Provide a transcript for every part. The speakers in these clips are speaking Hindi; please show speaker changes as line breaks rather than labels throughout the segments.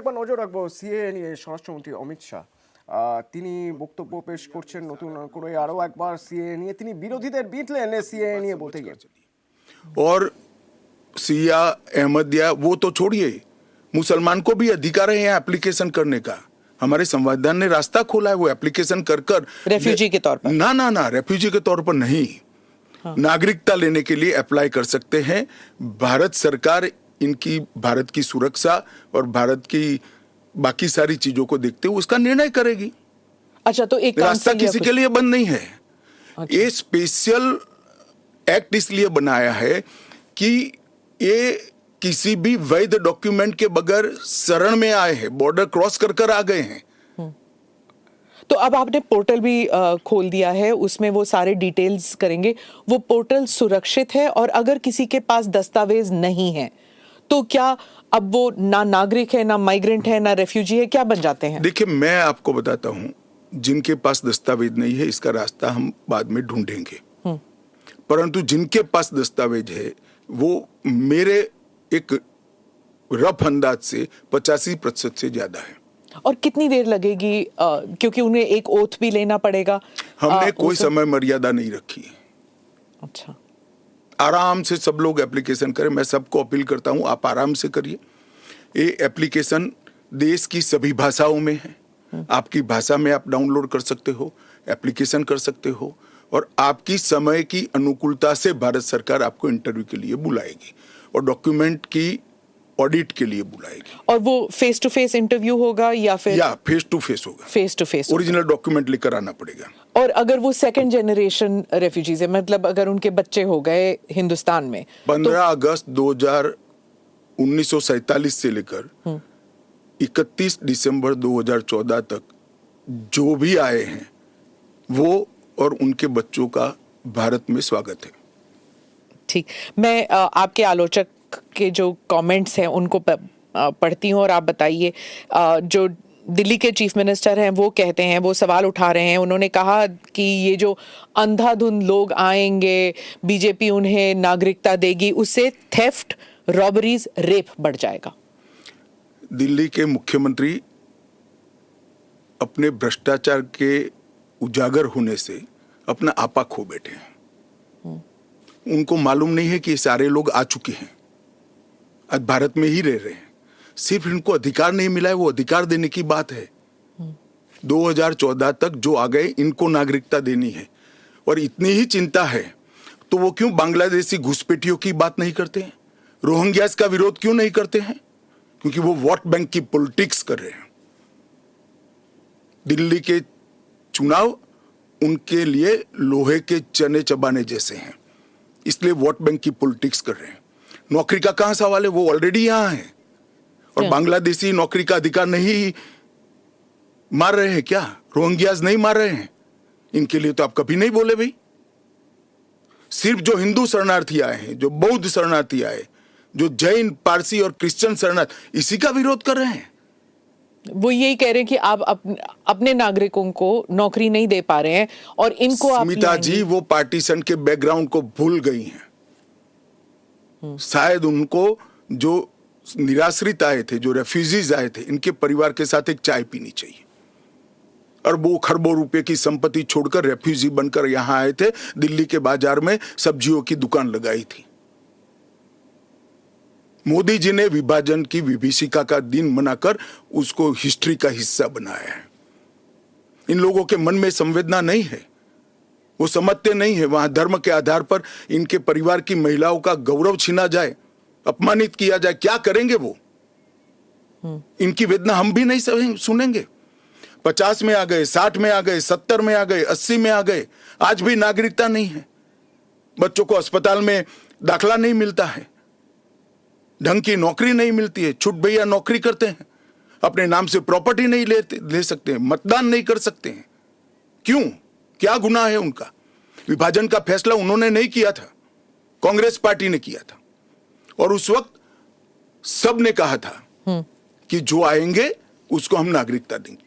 একবার নজর রাখবো সিএ নিয়ে। স্বরাষ্ট্রমন্ত্রী অমিত শাহ তিনি বক্তব্য পেশ করছেন নতুন করে আরো একবার সিএ নিয়ে। তিনি বিরোধীদের বিঁধলেন সিএ নিয়ে বলতে গিয়ে।
और सिया अहमदिया वो तो छोड़िए, मुसलमान को भी अधिकार है यहाँ एप्लीकेशन करने का। हमारे संविधान ने रास्ता खोला है, वो एप्लीकेशन कर कर
रेफ्यूजी के तौर पर
ना रेफ्यूजी के तौर पर नहीं, नागरिकता लेने के लिए अप्लाई कर सकते हैं। भारत सरकार इनकी भारत की सुरक्षा और भारत की बाकी सारी चीजों को देखते हुए उसका निर्णय करेगी।
अच्छा, तो एक
रास्ता किसी के लिए बंद नहीं है।
अच्छा।
ये स्पेशल एक्ट इसलिए बनाया है कि ये किसी भी वैध डॉक्यूमेंट के बगैर शरण में आए हैं, बॉर्डर क्रॉस कर कर आ गए हैं।
तो अब आपने पोर्टल भी खोल दिया है, उसमें वो सारे डिटेल्स करेंगे। वो पोर्टल सुरक्षित है और अगर किसी के पास दस्तावेज नहीं है तो क्या अब वो ना नागरिक है, ना माइग्रेंट है, ना रेफ्यूजी है, क्या बन जाते हैं?
देखिए, मैं आपको बताता हूं, जिनके पास दस्तावेज नहीं है इसका रास्ता हम बाद में ढूंढेंगे, परंतु जिनके पास दस्तावेज है वो मेरे एक रफ अंदाज से 85% से ज्यादा है।
और कितनी देर लगेगी, क्योंकि उन्हें एक ओथ भी लेना पड़ेगा?
हमने कोई समय मर्यादा नहीं रखी है।
अच्छा,
आराम से सब लोग एप्लीकेशन करें। मैं सबको अपील करता हूं, आप आराम से करिए। ये एप्लीकेशन देश की सभी भाषाओं में है। आपकी भाषा में आप डाउनलोड कर सकते हो, एप्लीकेशन कर सकते हो, और आपकी समय की अनुकूलता से भारत सरकार आपको इंटरव्यू के लिए बुलाएगी और डॉक्यूमेंट की ऑडिट के लिए बुलाएगी।
और वो फेस टू फेस इंटरव्यू होगा या फिर
फेस टू फेस होगा?
Face to face.
Original document लेकर आना पड़ेगा।
और अगर वो सेकंड जनरेशन रेफ्यूजीज है, मतलब अगर उनके बच्चे हो गए हिंदुस्तान में,
15 अगस्त 1947 से लेकर 31 दिसंबर 2014 तक जो भी आए हैं वो और उनके बच्चों का भारत में स्वागत है।
ठीक, मैं आपके आलोचक के जो कमेंट्स हैं उनको पढ़ती हूँ और आप बताइए। जो दिल्ली के चीफ मिनिस्टर हैं वो कहते हैं, वो सवाल उठा रहे हैं। उन्होंने कहा कि ये जो अंधाधुंध लोग आएंगे, बीजेपी उन्हें नागरिकता देगी, उससे थेफ्ट, रॉबरीज, रेप बढ़ जाएगा।
दिल्ली के मुख्यमंत्री अपने भ्रष्टाचार के उजागर होने से अपना आपा खो बैठे हैं। उनको मालूम नहीं है कि ये सारे लोग आ चुके हैं, आज भारत में ही रह रहे हैं। सिर्फ इनको अधिकार नहीं मिला है, वो अधिकार देने की बात है। 2014 तक जो आ गए इनको नागरिकता देनी है। और इतनी ही चिंता है तो वो क्यों बांग्लादेशी घुसपैठियों की बात नहीं करते हैं, रोहिंग्यास का विरोध क्यों नहीं करते हैं? क्योंकि वो वोट बैंक की पॉलिटिक्स कर रहे हैं। दिल्ली के चुनाव उनके लिए लोहे के चने चबाने जैसे हैं, इसलिए वोट बैंक की पॉलिटिक्स कर रहे हैं। नौकरी का कहां सवाल है, वो ऑलरेडी यहां है। और बांग्लादेशी नौकरी का अधिकार नहीं मार रहे हैं क्या? रोहिंग्यास नहीं मार रहे हैं? इनके लिए तो आप कभी नहीं बोले भाई। सिर्फ जो हिंदू शरणार्थी आए हैं, जो बौद्ध शरणार्थी आए, जो जैन, पारसी और क्रिश्चियन शरणार्थी, इसी का विरोध कर रहे हैं।
वो यही कह रहे हैं कि आप अपने नागरिकों को नौकरी नहीं दे पा रहे हैं और इनको आप
स्मिता जी वो पार्टीशन के बैकग्राउंड को भूल गई हैं। शायद उनको जो निराश्रित आए थे, जो रेफ्यूजीज आए थे, इनके परिवार के साथ एक चाय पीनी चाहिए। अरबों खरबों रुपए की संपत्ति छोड़कर रेफ्यूजी बनकर यहां आए थे, दिल्ली के बाजार में सब्जियों की दुकान लगाई थी। मोदी जी ने विभाजन की विभीषिका का दिन मनाकर उसको हिस्ट्री का हिस्सा बनाया है। इन लोगों के मन में संवेदना नहीं है, वो समझते नहीं है वहां धर्म के आधार पर इनके परिवार की महिलाओं का गौरव छीना जाए, अपमानित किया जाए, क्या करेंगे वो? इनकी वेदना हम भी नहीं सुनेंगे। 50 में आ गए, 60 में आ गए, 70 में आ गए, 80 में आ गए, आज भी नागरिकता नहीं है। बच्चों को अस्पताल में दाखला नहीं मिलता है, ढंग की नौकरी नहीं मिलती है, छुट भैया नौकरी करते हैं, अपने नाम से प्रॉपर्टी नहीं ले सकते हैं, मतदान नहीं कर सकते हैं। क्यों? क्या गुनाह है उनका? विभाजन का फैसला उन्होंने नहीं किया था, कांग्रेस पार्टी ने किया था। और उस वक्त सब ने कहा था कि जो आएंगे उसको हम नागरिकता देंगे।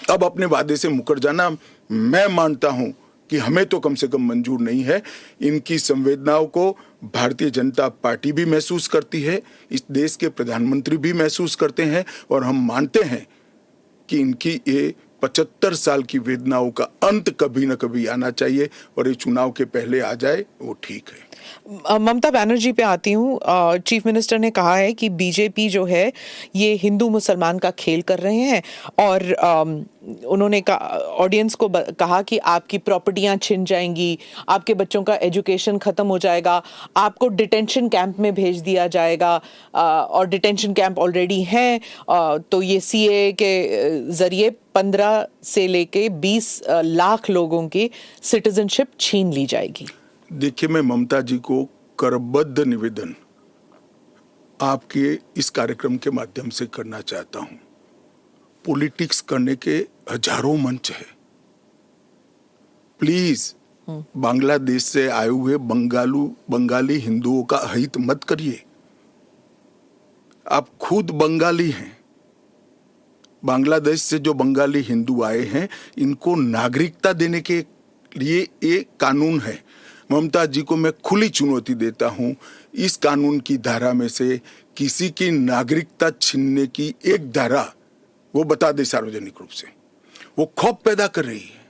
अब अपने वादे से मुकर जाना, मैं मानता हूं कि हमें तो कम से कम मंजूर नहीं है। इनकी संवेदनाओं को भारतीय जनता पार्टी भी महसूस करती है, इस देश के प्रधानमंत्री भी महसूस करते हैं, और हम मानते हैं कि इनकी ये 75 साल की वेदनाओं का अंत कभी न कभी आना चाहिए, और ये चुनाव के पहले आ जाए वो ठीक है।
ममता बनर्जी पे आती हूँ। चीफ मिनिस्टर ने कहा है कि बीजेपी जो है ये हिंदू मुसलमान का खेल कर रहे हैं, और उन्होंने ऑडियंस को कहा कि आपकी प्रॉपर्टियां छिन जाएंगी, आपके बच्चों का एजुकेशन खत्म हो जाएगा, आपको डिटेंशन कैंप में भेज दिया जाएगा, और डिटेंशन कैंप ऑलरेडी हैं। तो ये सीए के जरिए 15 से लेके 20 लाख लोगों की सिटीजनशिप छीन ली जाएगी।
देखिए, मैं ममता जी को करबद्ध निवेदन आपके इस कार्यक्रम के माध्यम से करना चाहता हूं। पॉलिटिक्स करने के हजारों मंच है, प्लीज बांग्लादेश से आए हुए बंगाली हिंदुओं का हित मत करिए। आप खुद बंगाली हैं। बांग्लादेश से जो बंगाली हिंदू आए हैं, इनको नागरिकता देने के लिए ये कानून है। ममता जी को मैं खुली चुनौती देता हूं, इस कानून की धारा में से किसी की नागरिकता छीनने की एक धारा वो बता दे सार्वजनिक रूप से। वो खौफ पैदा कर रही है,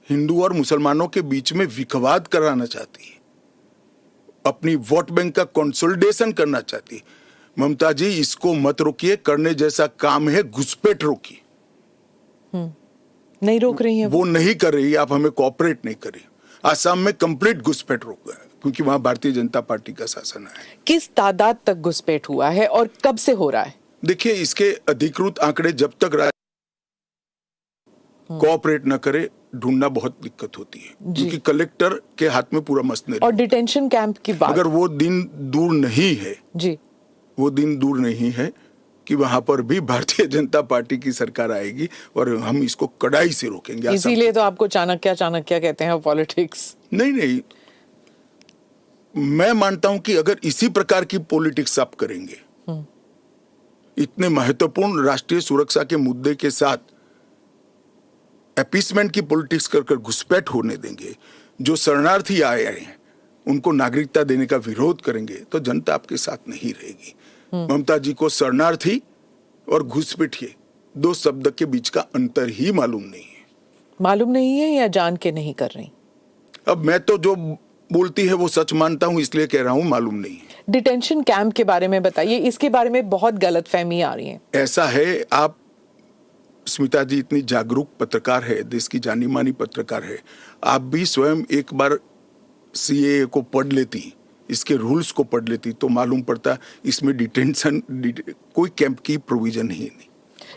हिंदू और मुसलमानों के बीच में विखवाद कराना चाहती है, अपनी वोट बैंक का कंसोलिडेशन करना चाहती है। ममता जी, इसको मत रोकिए। करने जैसा काम है, घुसपैठ रोकिए।
नहीं रोक रही है
वो नहीं कर रही, आप हमें कोऑपरेट नहीं कर रही। आसाम में कंप्लीट घुसपैठ रोक गया क्योंकि वहां भारतीय जनता पार्टी का शासन है।
किस तादाद तक घुसपैठ हुआ है और कब से हो रहा है?
देखिए, इसके अधिकृत आंकड़े जब तक कोऑपरेट न करे, ढूंढना बहुत दिक्कत होती है, क्योंकि कलेक्टर के हाथ में पूरा मसनरी।
और डिटेंशन कैंप की बात,
अगर वो दिन दूर नहीं है
जी,
वो दिन दूर नहीं है कि वहां पर भी भारतीय जनता पार्टी की सरकार आएगी और हम इसको कड़ाई से रोकेंगे।
इसीलिए तो आपको चाणक्य कहते हैं पॉलिटिक्स।
नहीं, मैं मानता हूं कि अगर इसी प्रकार की पॉलिटिक्स आप करेंगे, इतने महत्वपूर्ण राष्ट्रीय सुरक्षा के मुद्दे के साथ अपीसमेंट की पॉलिटिक्स कर घुसपैठ होने देंगे, जो शरणार्थी आए हैं उनको नागरिकता देने का विरोध करेंगे, तो जनता आपके साथ नहीं रहेगी। ममता जी को शरणार्थी और घुसपैठिए दो शब्द के बीच का अंतर ही मालूम नहीं है या
जान के नहीं कर रही?
अब मैं तो जो बोलती है वो सच मानता हूं, इसलिए कह रहा हूं मालूम नहीं है।
डिटेंशन कैंप के बारे में बताइए, इसके बारे में बहुत गलतफहमी आ रही है।
ऐसा है, आप स्मिता जी इतनी जागरूक पत्रकार है, देश की जानी मानी पत्रकार है, आप भी स्वयं एक बार सीएए को पढ़ लेती, इसके रूल्स को पढ़ लेती, तो मालूम पड़ता इसमें डिटेंशन कोई कैंप की प्रोविजन ही नहीं।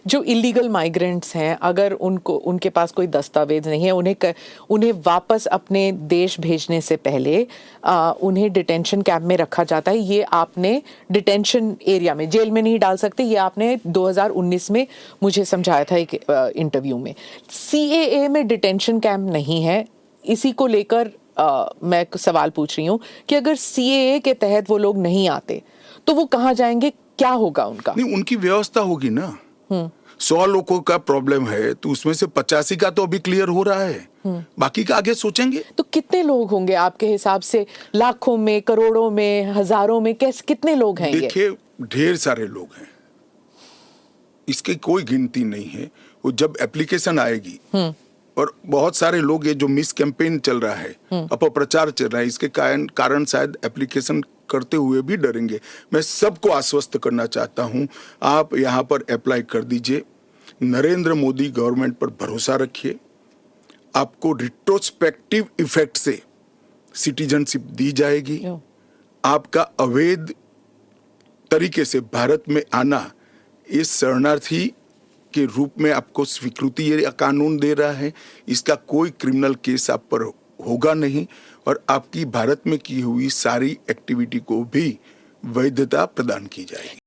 जो इलीगल माइग्रेंट्स हैं, अगर उनके पास कोई दस्तावेज नहीं है, उन्हें वापस अपने देश भेजने से पहले उन्हें डिटेंशन कैंप में रखा जाता है। ये आपने डिटेंशन एरिया में, जेल में नहीं डाल सकते, ये आपने 2019 में मुझे समझाया था एक इंटरव्यू में। सीएए में डिटेंशन कैंप नहीं है, इसी को लेकर मैं सवाल पूछ रही हूँ कि अगर सीएए के तहत वो लोग नहीं आते तो वो कहाँ जाएंगे, क्या होगा उनका?
नहीं, उनकी व्यवस्था होगी ना। 100 लोगों का प्रॉब्लम है तो उसमें से 85 का तो अभी क्लियर हो रहा है, बाकी का आगे सोचेंगे।
तो कितने लोग होंगे आपके हिसाब से? लाखों में, करोड़ों में, हजारों में, कितने लोग हैं?
देखिए, ढेर सारे लोग हैं, इसकी कोई गिनती नहीं है। वो जब एप्लीकेशन आएगी, और बहुत सारे लोग, ये जो मिस कैंपेन चल रहा है, अपप्रचार चल रहा है, इसके कारण शायद एप्लीकेशन करते हुए भी डरेंगे। मैं सबको आश्वस्त करना चाहता हूं, आप यहां पर अप्लाई कर दीजिए। नरेंद्र मोदी गवर्नमेंट पर भरोसा रखिए, आपको रिट्रोस्पेक्टिव इफेक्ट से सिटीजनशिप दी जाएगी। आपका अवैध तरीके से भारत में आना, इस शरणार्थी के रूप में आपको स्वीकृति ये कानून दे रहा है, इसका कोई क्रिमिनल केस आप पर होगा नहीं, और आपकी भारत में की हुई सारी एक्टिविटी को भी वैधता प्रदान की जाएगी।